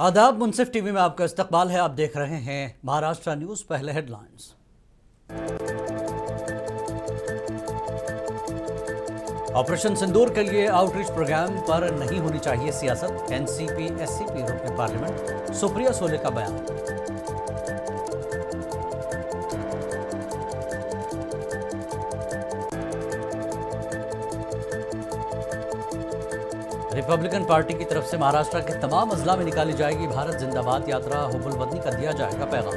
आदाब, मुनसिफ टीवी में आपका इस्तकबाल है। आप देख रहे हैं महाराष्ट्र न्यूज। पहले हेडलाइंस। ऑपरेशन सिंदूर के लिए आउटरीच प्रोग्राम पर नहीं होनी चाहिए सियासत। एनसीपी एससीपी रोके पार्लियामेंट। सुप्रिया सोले का बयान। रिपब्लिकन पार्टी की तरफ से महाराष्ट्र के तमाम अजला में निकाली जाएगी भारत जिंदाबाद यात्रा। हुबुल वतनी का दिया जाएगा पैगाम।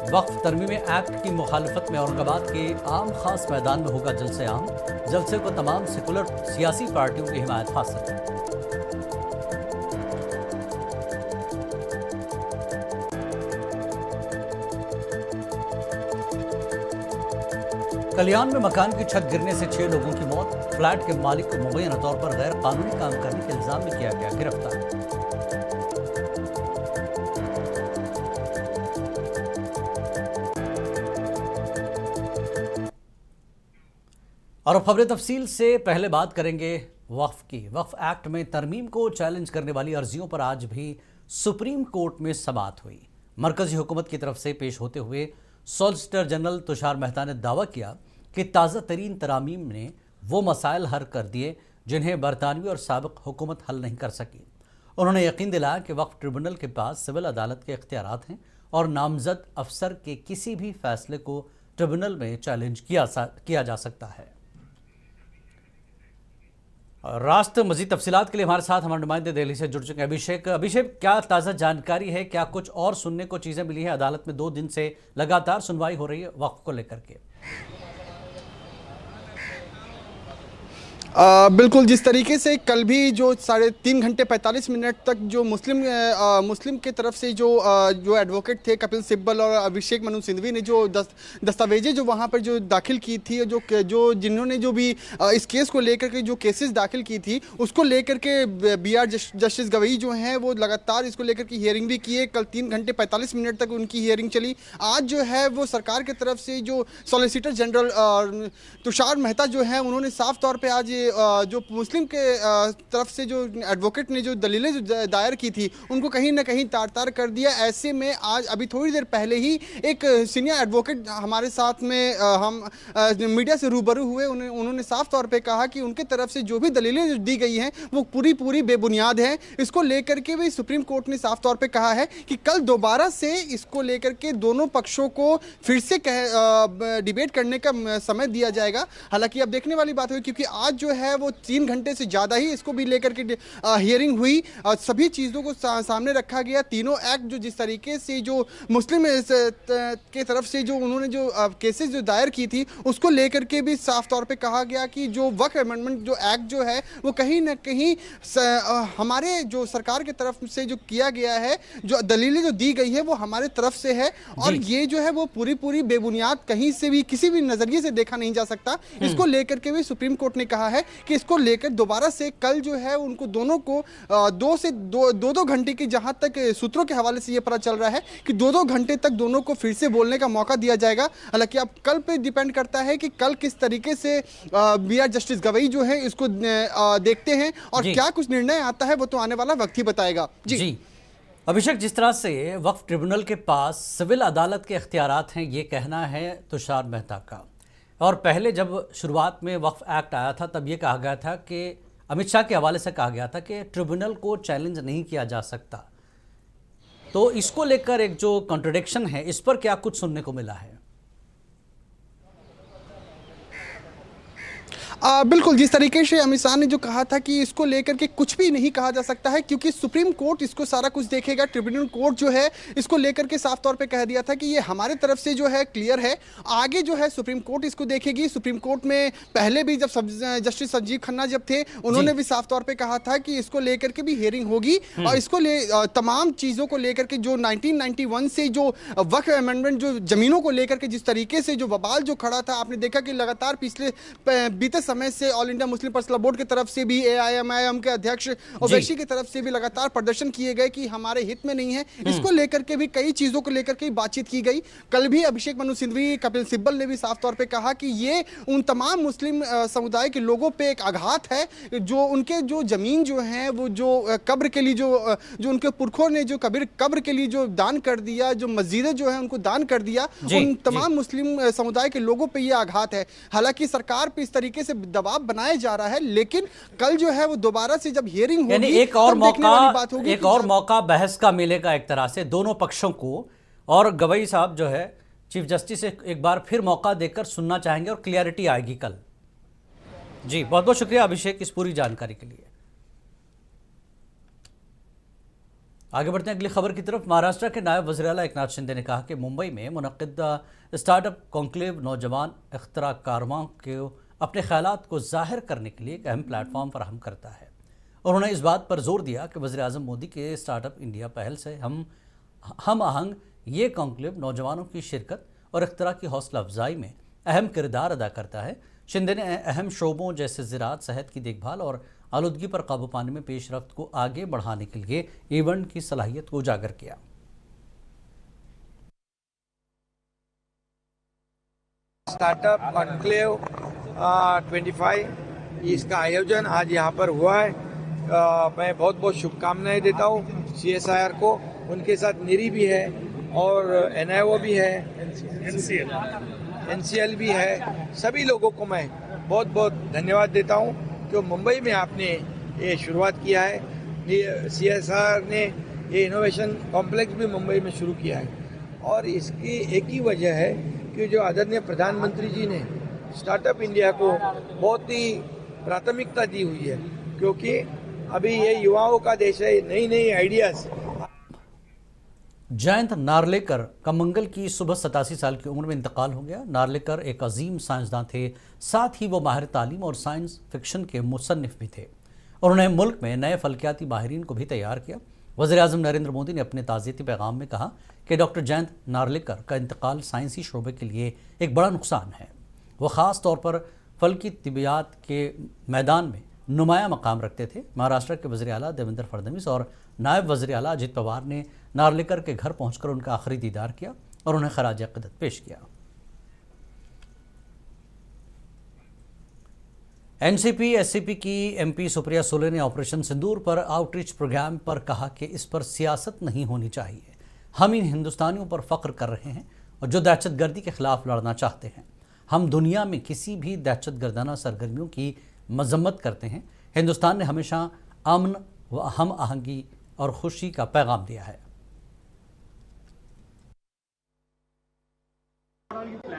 वक्फ तरमीम एक्ट की मुखालफत में औरंगाबाद के आम खास मैदान में होगा जलसे आम। जलसे को तमाम सेकुलर सियासी पार्टियों की हिमायत हासिल। कल्याण में मकान की छत गिरने से 6 लोगों की मौत। फ्लैट के मालिक को मुबैना तौर पर गैर कानूनी काम करने के इल्जाम में किया गया गिरफ्तार। और अब खबरें तफसील से। पहले बात करेंगे वक्फ की। वक्फ एक्ट में तरमीम को चैलेंज करने वाली अर्जियों पर आज भी सुप्रीम कोर्ट में समाअत हुई। मरकजी हुकूमत की तरफ से पेश होते हुए सॉलिसिटर जनरल तुषार मेहता ने दावा किया कि ताज़ा तरीन तरामीम ने वो मसाइल हल कर दिए जिन्हें बरतानवी और साबिक हुकूमत हल नहीं कर सकी। उन्होंने यकीन दिलाया कि वक्फ ट्रिब्यूनल के पास सिविल अदालत के इख्तियारात हैं और नामजद अफसर के किसी भी फैसले को ट्रिब्यूनल में चैलेंज किया जा सकता है। राष्ट्र मजीद तफसीलात के लिए हमारे साथ हमारे नुमाइंदे दिल्ली से जुड़ चुके हैं अभिषेक, क्या ताज़ा जानकारी है? क्या कुछ और सुनने को चीज़ें मिली हैं? अदालत में 2 दिन से लगातार सुनवाई हो रही है वक्फ को लेकर के। बिल्कुल, जिस तरीके से कल भी जो 3.5 घंटे 45 मिनट तक जो मुस्लिम के तरफ से जो एडवोकेट थे कपिल सिब्बल और अभिषेक मनु सिंघवी ने जो दस्तावेजें जो वहाँ पर जो दाखिल की थी, जो जिन्होंने जो भी इस केस को लेकर के जो केसेस दाखिल की थी उसको लेकर के BR जस्टिस गवई जो हैं वो लगातार इसको लेकर के हियरिंग भी किए। कल 3 घंटे 45 मिनट तक उनकी हियरिंग चली। आज जो है वो सरकार की तरफ से जो सॉलिसिटर जनरल तुषार मेहता जो है उन्होंने साफ तौर पर आज जो मुस्लिम के तरफ से जो एडवोकेट ने जो दलीलें जो दायर की थी उनको कहीं ना कहीं तार-तार कर दिया। ऐसे में आज अभी थोड़ी देर पहले ही एक सीनियर एडवोकेट हमारे साथ में हम मीडिया से रूबरू हुए। उन्होंने साफ तौर पे कहा कि उनके तरफ से जो भी दलीलें जो दी गई हैं वो पूरी बेबुनियाद हैं। इसको लेकर के भी सुप्रीम कोर्ट ने साफ तौर पे कहा है कि कल दोबारा से इसको लेकर के दोनों पक्षों को फिर से डिबेट करने का समय दिया जाएगा। हालांकि अब देखने वाली बात हुई क्योंकि आज जो है वो 3 घंटे से ज़्यादा ही इसको भी लेकर के हियरिंग हुई। सभी चीज़ों को सामने रखा गया। तीनों एक्ट जो जिस तरीके से जो मुस्लिम के तरफ से जो उन्होंने जो केसेस जो दायर की थी उसको लेकर के भी साफ तौर पे कहा गया कि जो वक्फ अमेंडमेंट जो एक्ट जो है वो कहीं ना कहीं हमारे जो सरकार की तरफ से जो किया गया है, जो दलीलें जो दी गई है वो हमारे तरफ से है और ये जो है वो पूरी बेबुनियाद कहीं से भी किसी भी नज़रिए से देखा नहीं जा सकता। इसको लेकर के भी सुप्रीम कोर्ट ने कहा है कि इसको लेकर दोबारा से कल जो है उनको दोनों को 2 घंटे की, जहां तक सूत्रों के हवाले से ये पता चल रहा है कि 2 घंटे तक दोनों को फिर से बोलने का मौका दिया जाएगा। हालांकि अब कल पे डिपेंड करता है कि कल किस तरीके से BR जस्टिस गवई जो है इसको देखते हैं और क्या कुछ निर्णय आता है वो तो आने वाला वक्त ही बताएगा। जी अभिषेक, जिस तरह से वक्फ ट्रिब्यूनल के पास सिविल अदालत के इख्तियारात हैं, ये कहना है तुषार मेहता का। और पहले जब शुरुआत में वक्फ एक्ट आया था तब ये कहा गया था कि अमित शाह के हवाले से कहा गया था कि ट्रिब्यूनल को चैलेंज नहीं किया जा सकता। तो इसको लेकर एक जो कॉन्ट्रडिक्शन है, इस पर क्या कुछ सुनने को मिला है? बिल्कुल, जिस तरीके से अमित शाह ने जो कहा था कि इसको लेकर के कुछ भी नहीं कहा जा सकता है क्योंकि सुप्रीम कोर्ट इसको सारा कुछ देखेगा। ट्रिब्यूनल कोर्ट जो है इसको लेकर के साफ तौर पे कह दिया था कि ये हमारे तरफ से जो है क्लियर है, आगे जो है सुप्रीम कोर्ट इसको देखेगी। सुप्रीम कोर्ट में पहले भी जब जस्टिस संजीव खन्ना जब थे उन्होंने भी साफ तौर पर कहा था कि इसको लेकर के भी हियरिंग होगी और इसको तमाम चीज़ों को लेकर के जो 1991 से जो वक्फ अमेंडमेंट जो जमीनों को लेकर के जिस तरीके से जो बवाल जो खड़ा था, आपने देखा कि लगातार पिछले बीते समय से all India Muslim personal board की तरफ से भी, AIMIM के अध्यक्ष ओवैसी की तरफ से भी लगातार प्रदर्शन किए गए कि हमारे हित में नहीं है। इसको लेकर के भी कई चीजों को लेकर के बातचीत की गई। कल भी अभिषेक मनु सिंघवी, कपिल सिब्बल ने भी साफ तौर पे कहा कि ये उन तमाम मुस्लिम समुदाय के लोगों पे एक आघात है, जो उनके जो जमीन जो है वो जो कब्र के लिए जो उनके पुरखों ने जो कब्र के लिए जो दान कर दिया, जो मस्जिदें जो है उनको दान कर दिया, उन तमाम मुस्लिम समुदाय के लोगों पे ये आघात है। हालांकि सरकार पे इस तरीके से दबाव बनाया जा रहा है, लेकिन कल जो है वो दोबारा से जब हियरिंग होगी, एक और मौका बहस का मिलेगा एक तरह से दोनों पक्षों को, और गवई साहब जो है चीफ जस्टिस से एक बार फिर मौका देकर सुनना चाहेंगे और क्लियरिटी आएगी कल। जी बहुत बहुत शुक्रिया अभिषेक इस पूरी जानकारी के लिए। आगे बढ़ते हैं अगली खबर की तरफ। महाराष्ट्र के नायब वज़ीर आला एकनाथ शिंदे ने कहा कि मुंबई में मुनक़िदा स्टार्टअप कॉन्क्लेव नौजवान इख्तिराकारों को अपने ख़यालात को जाहिर करने के लिए एक अहम प्लेटफॉर्म फराहम करता है। उन्होंने इस बात पर जोर दिया कि वज़ीर आज़म मोदी के स्टार्टअप इंडिया पहल से हम आहंग ये कॉन्क्लेव नौजवानों की शिरकत और इख्तिरा की हौसला अफजाई में अहम किरदार अदा करता है। शिंदे ने अहम शोबों जैसे ज़राअत, सेहत की देखभाल और आलूदगी पर काबू पाने में पेशरफ्त को आगे बढ़ाने के लिए इवेंट की सलाहियत को उजागर किया। स्टार्टअप कॉन्क्लेव 25 इसका आयोजन आज यहाँ पर हुआ है। मैं बहुत बहुत शुभकामनाएं देता हूँ CSIR को, उनके साथ निरी भी है और NIO भी है, NCL भी है। सभी लोगों को मैं बहुत बहुत धन्यवाद देता हूँ जो मुंबई में आपने ये शुरुआत किया है। CSIR ने ये इनोवेशन कॉम्प्लेक्स भी मुंबई में शुरू किया है, और इसकी एक ही वजह है कि जो आदरणीय प्रधानमंत्री जी ने स्टार्टअप इंडिया को बहुत ही प्राथमिकता दी हुई है, क्योंकि अभी ये युवाओं का देश है, नई नई आइडियाज। जयंत नार्लेकर का मंगल की सुबह 87 साल की उम्र में इंतकाल हो गया। नार्लेकर एक अजीम साइंसदान थे, साथ ही वो माहिर तालीम और साइंस फिक्शन के मुसन्निफ भी थे, और उन्हें मुल्क में नए फल्कियाती माहिरीन को भी तैयार किया। वज़ीर आज़म नरेंद्र मोदी ने अपने ताज़ियती पैगाम में कहा कि डॉक्टर जयंत नार्लेकर का इंतकाल साइंसी शोबे के लिए एक बड़ा नुकसान है। वह ख़ास तौर पर फल्की तिबियात के मैदान में नुमाया मकाम रखते थे। महाराष्ट्र के वज़ीर आला देवेंद्र फडणवीस और नायब वज़ीर आला अजित पवार ने नार्लेकर के घर पहुंचकर उनका आखिरी दीदार किया और उन्हें खराज अक़ीदत पेश किया। एनसीपी एससीपी की MP सुप्रिया सुले ने ऑपरेशन सिंदूर पर आउटरीच प्रोग्राम पर कहा कि इस पर सियासत नहीं होनी चाहिए। हम इन हिंदुस्तानियों पर फ़ख्र कर रहे हैं और जो दहशतगर्दी के ख़िलाफ़ लड़ना चाहते हैं। हम दुनिया में किसी भी दहशतगर्दाना सरगर्मियों की मजम्मत करते हैं। हिंदुस्तान ने हमेशा अमन व हम आहंगी और खुशी का पैगाम दिया है।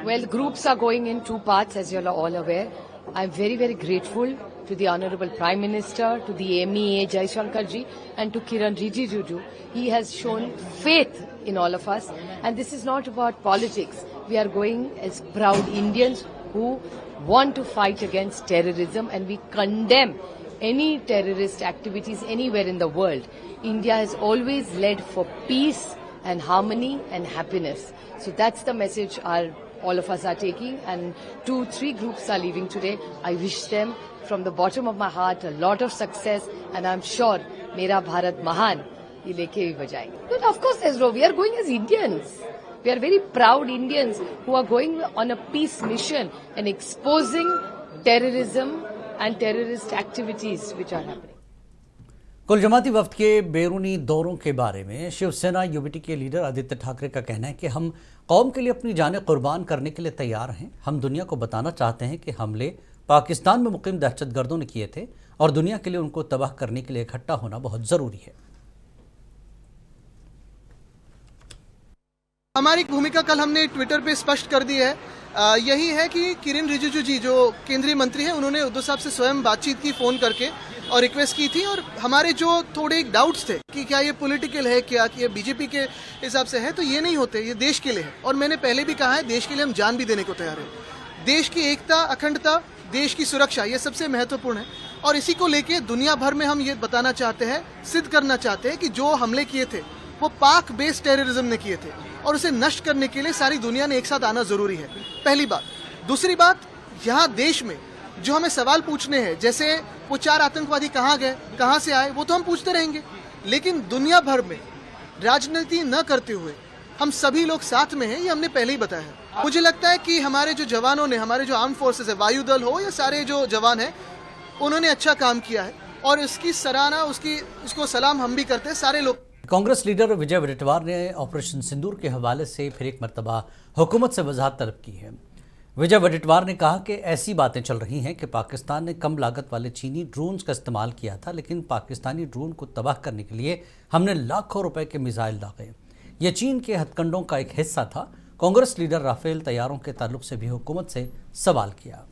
Well, groups are going in two parts, as you are all aware. I'm very, very grateful to the Honorable Prime Minister, to the MEA Jaishankar ji, and to Kiran Rijiju. He has shown faith in all of us, and this is not about politics. We are going as proud Indians who want to fight against terrorism, and we condemn any terrorist activities anywhere in the world. India has always led for peace and harmony and happiness. So that's the message all of us are taking, and 2-3 groups are leaving today. I wish them from the bottom of my heart a lot of success, and I'm sure Mera Bharat Mahan ye leke bhi bajayenge. But of course, Ezra, we are going as Indians. We are very proud Indians who are going on a peace mission and exposing terrorism and terrorist activities which are happening. कुल जमाती वफ्द के बैरूनी दौरों के बारे में Shiv Sena UBT के leader Aditya Thackeray का कहना है कि हम कौम के लिए अपनी जानें कुर्बान करने के लिए तैयार हैं। हम दुनिया को बताना चाहते हैं कि हमले पाकिस्तान में मुकीम दहशतगर्दों ने किए थे और दुनिया के लिए उनको तबाह करने के लिए इकट्ठा होना बहुत ज़रूरी है। हमारी भूमिका कल हमने ट्विटर पे स्पष्ट कर दी है। यही है कि किरण रिजिजू जी जो केंद्रीय मंत्री हैं, उन्होंने उद्धव साहब से स्वयं बातचीत की फ़ोन करके और रिक्वेस्ट की थी, और हमारे जो थोड़े डाउट्स थे कि क्या ये पॉलिटिकल है, क्या कि ये बीजेपी के हिसाब से है, तो ये नहीं होते, ये देश के लिए है। और मैंने पहले भी कहा है, देश के लिए हम जान भी देने को तैयार हैं। देश की एकता, अखंडता, देश की सुरक्षा, ये सबसे महत्वपूर्ण है, और इसी को लेके दुनिया भर में हम ये बताना चाहते हैं, सिद्ध करना चाहते हैं कि जो हमले किए थे वो पाक बेस्ड टेररिज्म ने किए थे, और उसे नष्ट करने के लिए सारी दुनिया ने एक साथ आना जरूरी है। पहली बात। दूसरी बात, यहाँ देश में जो हमें सवाल पूछने हैं, जैसे वो 4 आतंकवादी कहाँ गए, कहाँ से आए, वो तो हम पूछते रहेंगे, लेकिन दुनिया भर में राजनीति न करते हुए हम सभी लोग साथ में हैं, ये हमने पहले ही बताया है। मुझे लगता है कि हमारे जो जवानों ने, हमारे जो आर्म फोर्सेस है, वायुदल हो या सारे जो जवान हैं, उन्होंने अच्छा काम किया है और इसकी सराहना, उसको सलाम हम भी करते हैं सारे लोग। कांग्रेस लीडर विजय वडेट्टीवार ने ऑपरेशन सिंदूर के हवाले से फिर एक मर्तबा हुकूमत से वजाहत तलब की है। विजय वडेट्टीवार ने कहा कि ऐसी बातें चल रही हैं कि पाकिस्तान ने कम लागत वाले चीनी ड्रोन्स का इस्तेमाल किया था, लेकिन पाकिस्तानी ड्रोन को तबाह करने के लिए हमने लाखों रुपए के मिसाइल दागे। ये चीन के हथकंडों का एक हिस्सा था। कांग्रेस लीडर राफेल तैयारों के ताल्लुक से भी हुकूमत से सवाल किया।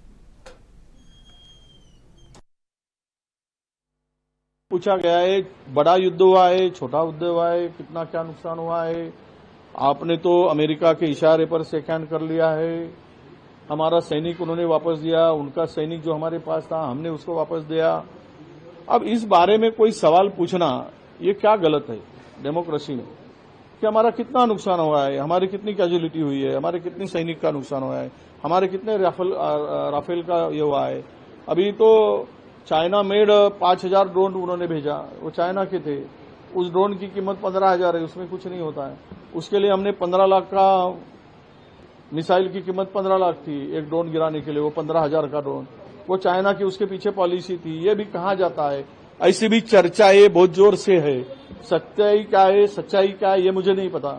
पूछा गया है, बड़ा युद्ध हुआ है, छोटा युद्ध हुआ है, कितना क्या नुकसान हुआ है। आपने तो अमेरिका के इशारे पर शेक हैंड कर लिया है, हमारा सैनिक उन्होंने वापस दिया, उनका सैनिक जो हमारे पास था हमने उसको वापस दिया। अब इस बारे में कोई सवाल पूछना ये क्या गलत है डेमोक्रेसी में, कि हमारा कितना नुकसान हुआ है, हमारी कितनी कैजुअलिटी हुई है, हमारे कितने सैनिक का नुकसान हुआ है, हमारे कितने राफेल का ये हुआ है। अभी तो चाइना मेड 5000 ड्रोन उन्होंने भेजा, वो चाइना के थे, उस ड्रोन की कीमत 15,000 है, उसमें कुछ नहीं होता है। उसके लिए हमने 15 लाख का, मिसाइल की कीमत 15 लाख थी एक ड्रोन गिराने के लिए, वो 15,000 का ड्रोन, वो चाइना की उसके पीछे पॉलिसी थी। ये भी कहा जाता है, ऐसी भी चर्चा ये बहुत जोर से है, सच्चाई क्या है, सच्चाई क्या है ये मुझे नहीं पता,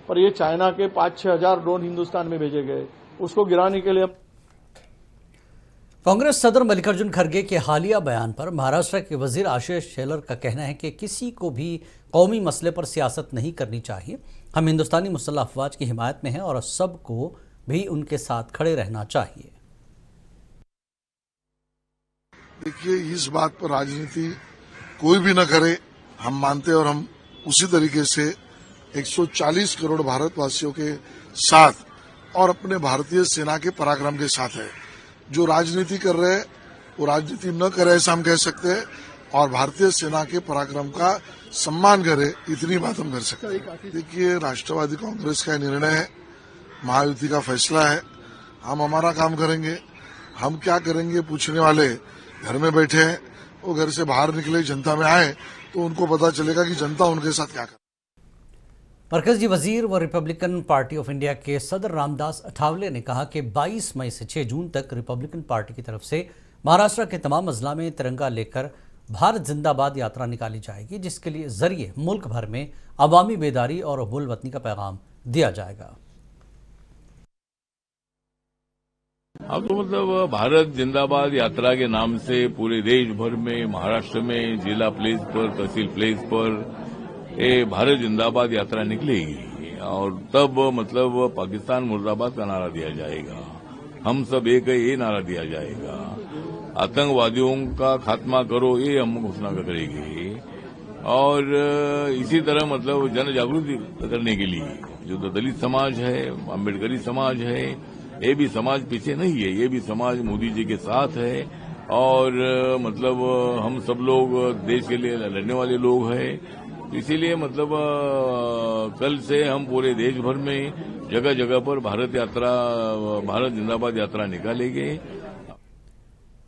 पर ये चाइना के 5-6 हजार ड्रोन हिंदुस्तान में भेजे गए, उसको गिराने के लिए। कांग्रेस सदर मल्लिकार्जुन खड़गे के हालिया बयान पर महाराष्ट्र के वजीर आशीष शेलर का कहना है कि किसी को भी कौमी मसले पर सियासत नहीं करनी चाहिए। हम हिंदुस्तानी मुसल्लह अफवाज की हिमायत में हैं और सबको भी उनके साथ खड़े रहना चाहिए। देखिए, इस बात पर राजनीति कोई भी न करे, हम मानते हैं और हम उसी तरीके से 140 करोड़ भारतवासियों के साथ और अपने भारतीय सेना के पराक्रम के साथ है। जो राजनीति कर रहे हैं वो राजनीति न करे ऐसा हम कह सकते हैं, और भारतीय सेना के पराक्रम का सम्मान करे, इतनी बात हम कर सकते हैं। देखिए, राष्ट्रवादी कांग्रेस का निर्णय है, महायुति का फैसला है, हम हमारा काम करेंगे। हम क्या करेंगे पूछने वाले घर में बैठे हैं, वो घर से बाहर निकले, जनता में आए तो उनको पता चलेगा कि जनता उनके साथ क्या कर। मरकजी वजीर व रिपब्लिकन पार्टी ऑफ इंडिया के सदर रामदास अठावले ने कहा कि 22 मई से 6 जून तक रिपब्लिकन पार्टी की तरफ से महाराष्ट्र के तमाम अजला में तिरंगा लेकर भारत जिंदाबाद यात्रा निकाली जाएगी, जिसके लिए जरिए मुल्क भर में अवामी बेदारी और हुब्बुल वतनी का पैगाम दिया जाएगा। अब तो मतलब भारत जिंदाबाद यात्रा के नाम से पूरे देश भर में, महाराष्ट्र में जिला प्लेस पर, तहसील प्लेस पर ये भारत जिंदाबाद यात्रा निकलेगी और तब मतलब पाकिस्तान मुर्दाबाद का नारा दिया जाएगा, हम सब एक है ये नारा दिया जाएगा, आतंकवादियों का खात्मा करो ये हम घोषणा करेंगे। और इसी तरह मतलब जन जागृति करने के लिए जो दलित समाज है, अम्बेडकरी समाज है, ये भी समाज पीछे नहीं है, ये भी समाज मोदी जी के साथ है और मतलब हम सब लोग देश के लिए लड़ने वाले लोग हैं। इसीलिए मतलब कल से हम पूरे देश भर में जगह जगह पर भारत जिंदाबाद यात्रा निकालेंगे।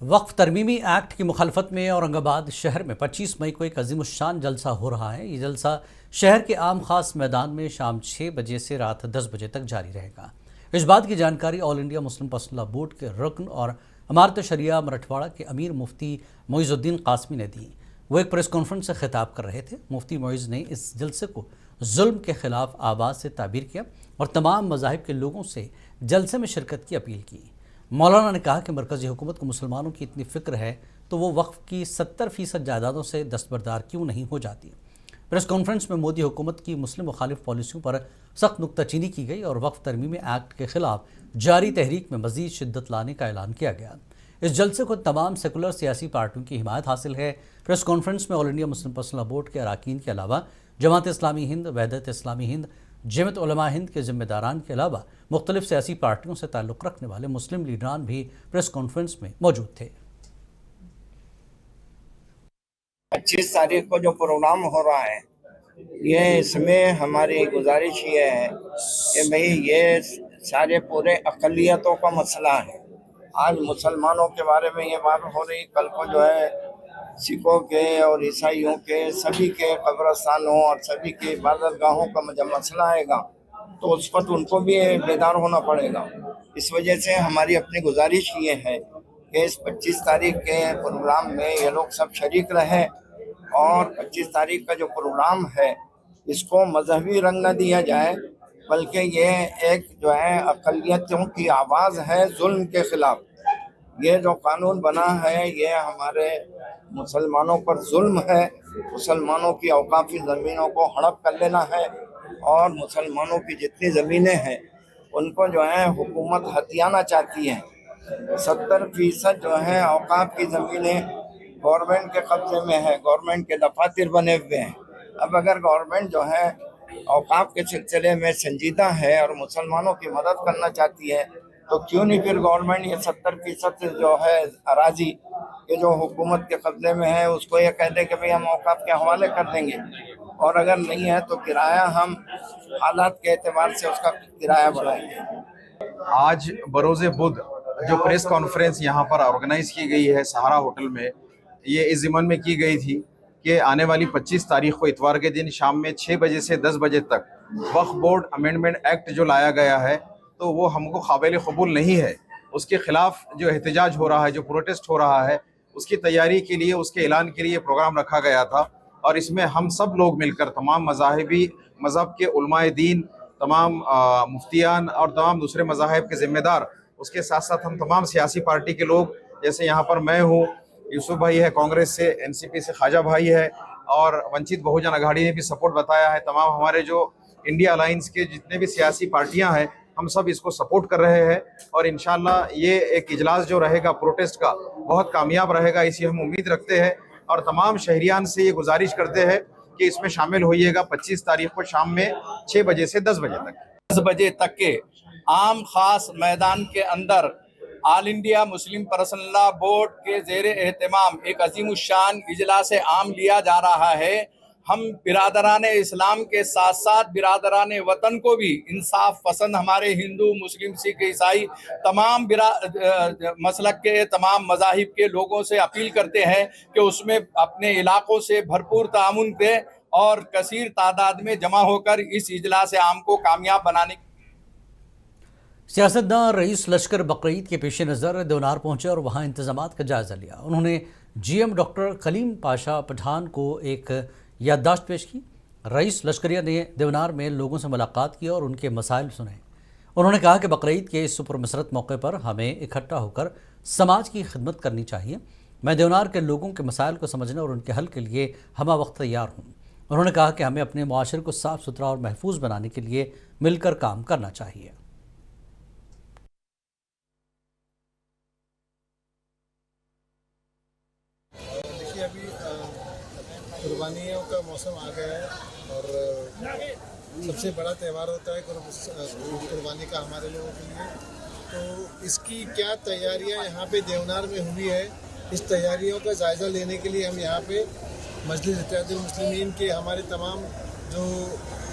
वक्फ तरमीमी एक्ट की मुखालफत में औरंगाबाद शहर में 25 मई को एक अजीमुशान जलसा हो रहा है। ये जलसा शहर के आम खास मैदान में शाम 6 बजे से रात 10 बजे तक जारी रहेगा। इस बात की जानकारी all India Muslim personal law board के रुकन और इमारत शरिया मराठवाड़ा के अमीर मुफ्ती मोइजुद्दीन कासमी ने दी। वो एक प्रेस कॉन्फ्रेंस से खिताब कर रहे थे। मुफ्ती मोइज ने इस जलसे को जुल्म के खिलाफ आवाज़ से ताबीर किया और तमाम मज़ाहिब के लोगों से जलसे में शिरकत की अपील की। मौलाना ने कहा कि मरकज़ी हुकूमत को मुसलमानों की इतनी फ़िक्र है तो वो वक्फ की 70% जायदादों से दस्तबरदार क्यों नहीं हो जाती। प्रेस कॉन्फ्रेंस में मोदी हुकूमत की मुस्लिम मुखालिफ पॉलिसियों पर सख्त नुक्ताचीनी की गई और वक्फ तरमीमी एक्ट के खिलाफ जारी तहरीक में मज़ीद शिद्दत लाने का ऐलान किया गया। इस जलसे को तमाम सेकुलर सियासी पार्टियों की हिमायत हासिल है। प्रेस कॉन्फ्रेंस में all India Muslim personal board के अरकान के अलावा जमात इस्लामी हिंद, वहदत इस्लामी हिंद, जमीयत उलमा हिंद के जिम्मेदारान के अलावा मुख्तलिफ सियासी पार्टियों से ताल्लुक़ रखने वाले मुस्लिम लीडरान भी प्रेस कॉन्फ्रेंस में मौजूद थे। 25 तारीख को जो प्रोग्राम हो रहा है ये इसमें हमारी गुजारिश ये है कि भाई ये सारे पूरे अक़लियतों का मसला है, आज मुसलमानों के बारे में ये बात हो रही, कल को जो है सिखों के और ईसाइयों के सभी के कब्रस्तानों और सभी के इबादत गाहों का जब मसला आएगा तो उस वक्त उनको भी बेदार होना पड़ेगा। इस वजह से हमारी अपनी गुजारिश ये है कि इस 25 तारीख के प्रोग्राम में ये लोग सब शरीक रहें और 25 तारीख का जो प्रोग्राम है इसको मजहबी रंग न दिया जाए, बल्कि ये एक जो है अक़लियतों की आवाज़ है जुल्म के खिलाफ। ये जो कानून बना है ये हमारे मुसलमानों पर जुल्म है, मुसलमानों की औकाफी ज़मीनों को हड़प कर लेना है और मुसलमानों की जितनी ज़मीनें हैं उनको जो है हुकूमत हथियाना चाहती है। 70% जो है औकाफ की ज़मीनें गवर्नमेंट के कब्जे में है, गवर्नमेंट के दफातर बने हुए हैं। अब अगर गवर्नमेंट जो है औकाफ के सिलसिले में संजीदा है और मुसलमानों की मदद करना चाहती है तो क्यों नहीं फिर गवर्नमेंट ये 70% जो है अराजी ये जो हुकूमत के कब्जे में है उसको ये कह दे कि भाई हम औकाफ के हवाले कर देंगे, और अगर नहीं है तो किराया हम हालात के एतबार से उसका किराया बढ़ाएंगे। आज बरोज़े बुध जो प्रेस कॉन्फ्रेंस यहाँ पर ऑर्गेनाइज की गई है सहारा होटल में, ये इस ज़िमन में की गई थी कि आने वाली 25 तारीख को इतवार के दिन शाम में 6 बजे से 10 बजे तक वक्फ बोर्ड अमेंडमेंट एक्ट जो लाया गया है तो वो हमको काबिल कबूल नहीं है। उसके ख़िलाफ़ जो एहतजाज हो रहा है, जो प्रोटेस्ट हो रहा है, उसकी तैयारी के लिए, उसके ऐलान के लिए प्रोग्राम रखा गया था और इसमें हम सब लोग मिलकर तमाम मज़ाहिबी मज़हब के उलमाए दीन, तमाम मुफ्तियान और तमाम दूसरे मज़ाहिब के ज़िम्मेदार, उसके साथ साथ हम तमाम सियासी पार्टी के लोग, जैसे यहाँ पर मैं हूँ, यूसुफ भाई है कांग्रेस से, एनसीपी से ख्वाजा भाई है और वंचित बहुजन अघाड़ी ने भी सपोर्ट बताया है। तमाम हमारे जो इंडिया अलायंस के जितने भी सियासी पार्टियां हैं हम सब इसको सपोर्ट कर रहे हैं और इंशाल्लाह ये एक इजलास जो रहेगा प्रोटेस्ट का बहुत कामयाब रहेगा, इसी हम उम्मीद रखते हैं और तमाम शहरियान से ये गुजारिश करते हैं कि इसमें शामिल होइएगा 25 तारीख को शाम में 6 बजे से 10 बजे तक। 10 बजे तक के आम खास मैदान के अंदर all India Muslim personal law board के ज़ेरे एहतमाम एक अजीमुशान इजलास आम लिया जा रहा है। हम बिरादरान इस्लाम के साथ साथ बिरादरान वतन को भी इंसाफ पसंद हमारे हिंदू, मुस्लिम, सिख, ईसाई तमाम मसलक के तमाम मज़ाहिब के लोगों से अपील करते हैं कि उसमें अपने इलाकों से भरपूर तामुन दें और कसीर तादाद में जमा होकर इस इजलास आम को कामयाब बनाने। सियासतदान रईस लश्कर बकरीद के पेश नज़र देवनार पहुंचे और वहां इंतजामात का जायज़ा लिया। उन्होंने GM डॉक्टर कलीम पाशा पठान को एक याददाश्त पेश की। रईस लश्करिया ने देवनार में लोगों से मुलाकात की और उनके मसाइल सुने। उन्होंने कहा कि बकरीद के इस पुरमसरत मौके पर हमें इकट्ठा होकर समाज की खिदमत करनी चाहिए। मैं देवनार के लोगों के मसाइल को समझने और उनके हल के लिए हमा वक्त तैयार हूँ। उन्होंने कहा कि हमें अपने मुआशरे को साफ़ सुथरा और महफूज बनाने के लिए मिलकर काम करना चाहिए। कुर्बानियों का मौसम आ गया है और सबसे बड़ा त्यौहार होता है कुर्बानी का हमारे लोगों के लिए। तो इसकी क्या तैयारियां यहाँ पे देवनार में हुई है, इस तैयारियों का जायज़ा लेने के लिए हम यहाँ पे मजलिस इत्तेहादुल मुस्लिमीन के हमारे तमाम जो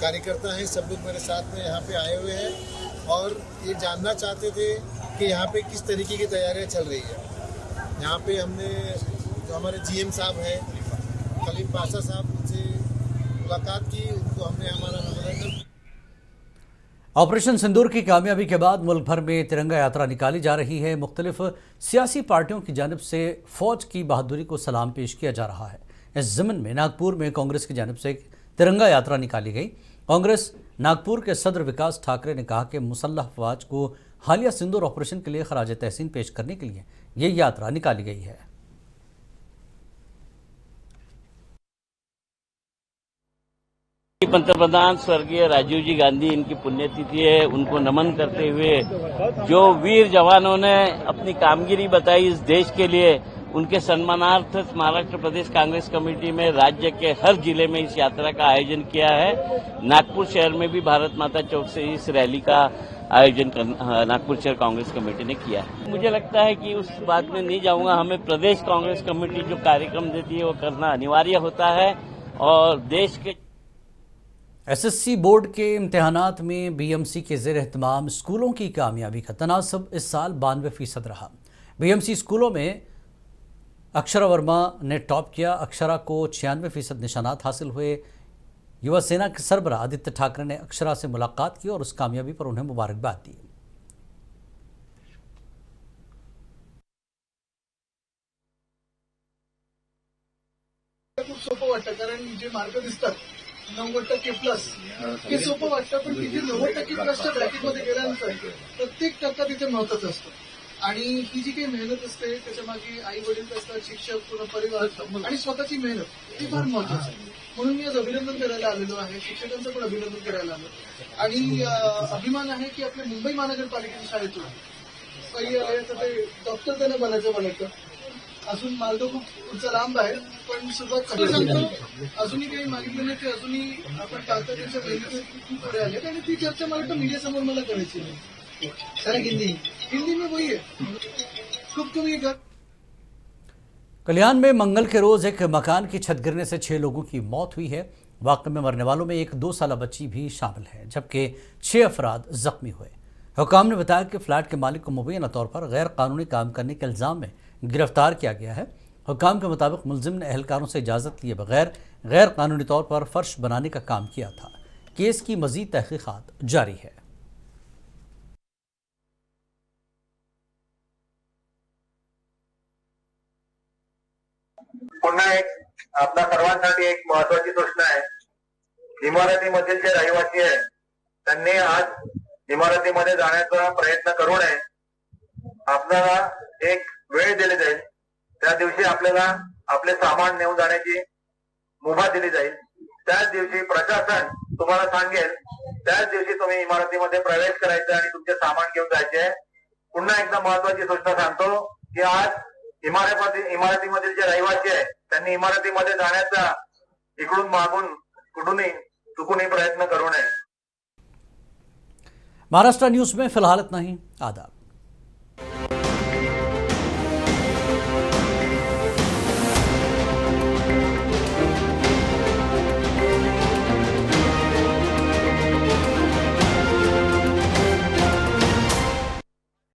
कार्यकर्ता हैं सब लोग मेरे साथ में यहाँ पे आए हुए हैं और ये जानना चाहते थे कि यहाँ पे किस तरीके की तैयारियाँ चल रही है। यहाँ पे हमने जो हमारे GM साहब हैं कलीम पाशा साहब, उनसे मुलाकात की, उनको हमने हमारा नजर। ऑपरेशन सिंदूर की कामयाबी के बाद मुल्क भर में तिरंगा यात्रा निकाली जा रही है। मुख्तलिफ सियासी पार्टियों की जानिब से फौज की बहादुरी को सलाम पेश किया जा रहा है। इस ज़मन में नागपुर में कांग्रेस की जानिब से तिरंगा यात्रा निकाली गई। कांग्रेस नागपुर के सदर विकास ठाकरे ने कहा कि मुसल्लह अफवाज को हालिया सिंदूर ऑपरेशन के लिए खराज तहसीन पेश करने के लिए ये यात्रा निकाली गई है। पंतप्रधान स्वर्गीय राजीव जी गांधी, इनकी पुण्यतिथि है, उनको नमन करते हुए जो वीर जवानों ने अपनी कामगिरी बताई इस देश के लिए, उनके सम्मानार्थ महाराष्ट्र प्रदेश कांग्रेस कमेटी में राज्य के हर जिले में इस यात्रा का आयोजन किया है। नागपुर शहर में भी भारत माता चौक से इस रैली का आयोजन नागपुर शहर कांग्रेस कमेटी ने किया है। मुझे लगता है कि उस बात में नहीं जाऊंगा, हमें प्रदेश कांग्रेस कमेटी जो कार्यक्रम देती है वो करना अनिवार्य होता है और देश के SSC बोर्ड के इम्तिहानात में BMC के ज़ेर एहतमाम स्कूलों की कामयाबी का तनासब इस साल 92% रहा। बीएमसी स्कूलों में अक्षरा वर्मा ने टॉप किया। अक्षरा को 96% निशानात हासिल हुए। युवा सेना के सरबराह आदित्य ठाकरे ने अक्षरा से मुलाकात की और उस कामयाबी पर उन्हें मुबारकबाद दी। खूप सोपं वाटतं कारण जे मार्क दिसतात 90%+ हे सोपं वाटतं, पण तिथे 90%+च्या ब्रॅकेटमध्ये गेल्यानंतर प्रत्येक टक्का तिथे महत्वाचा असतो आणि ही जी काही मेहनत असते त्याच्या मागे आई वडील असतात, शिक्षक, पूर्ण परिवार आणि स्वतःची मेहनत ती फार महत्वाची आहे. म्हणून मी आज अभिनंदन करायला आलेलो आहे, शिक्षकांचं पण अभिनंदन करायला आलो आणि अभिमान आहे की आपल्या मुंबई महानगरपालिकेच्या शाळेतून पहिले आले तर ते डॉक्टर त्यांना बनायचं अजून मार्ग खूप पुढचा लांब आहे, पण सुरुवात सांगतो अजूनही काही मागितलं नाही ते अजूनही आपण पाहतो त्याच्या खूप पुढे आले आणि ती चर्चा मला वाटतं मीडिया समोर मला करायची नाही. सर हिंदी में वही है खूब कमी का. कल्याण में मंगल के रोज एक मकान की छत गिरने से 6 लोगों की मौत हुई है। वाक़े में मरने वालों में एक 2 साला बच्ची भी शामिल है, जबकि 6 अफराद जख्मी हुए। हुकाम ने बताया कि फ्लैट के मालिक को मुबैना तौर पर गैर कानूनी काम करने के इल्ज़ाम में गिरफ्तार किया गया है। हुकाम के मुताबिक मुलजिम ने एहलकारों से इजाज़त लिए बगैर गैर कानूनी तौर पर फर्श बनाने का काम किया था। केस की मज़ीद तहकीक़ात जारी है। पुन्हा एक आपल्या सर्वांसाठी एक महत्वाची सूचना आहे. इमारतीमधील जे रहिवासी आहे त्यांनी आज इमारतीमध्ये जाण्याचा प्रयत्न करू नये. आपल्याला एक वेळ दिली जाईल, त्या दिवशी आपल्याला आपले सामान नेऊन जाण्याची मुभा दिली जाईल. त्याच दिवशी प्रशासन तुम्हाला सांगेल, त्याच दिवशी तुम्ही इमारतीमध्ये प्रवेश करायचा आणि तुमचे सामान घेऊन जायचे. पुन्हा एकदा महत्वाची सूचना सांगतो की आज इमारतीमधील जे रहिवासी आहे त्यांनी इमारतीमध्ये जाण्याचा इकडून मागून कुठूनही चुकूनही प्रयत्न करू नये. महाराष्ट्र न्यूज़ में फिलहाल इतना ही। आदाब।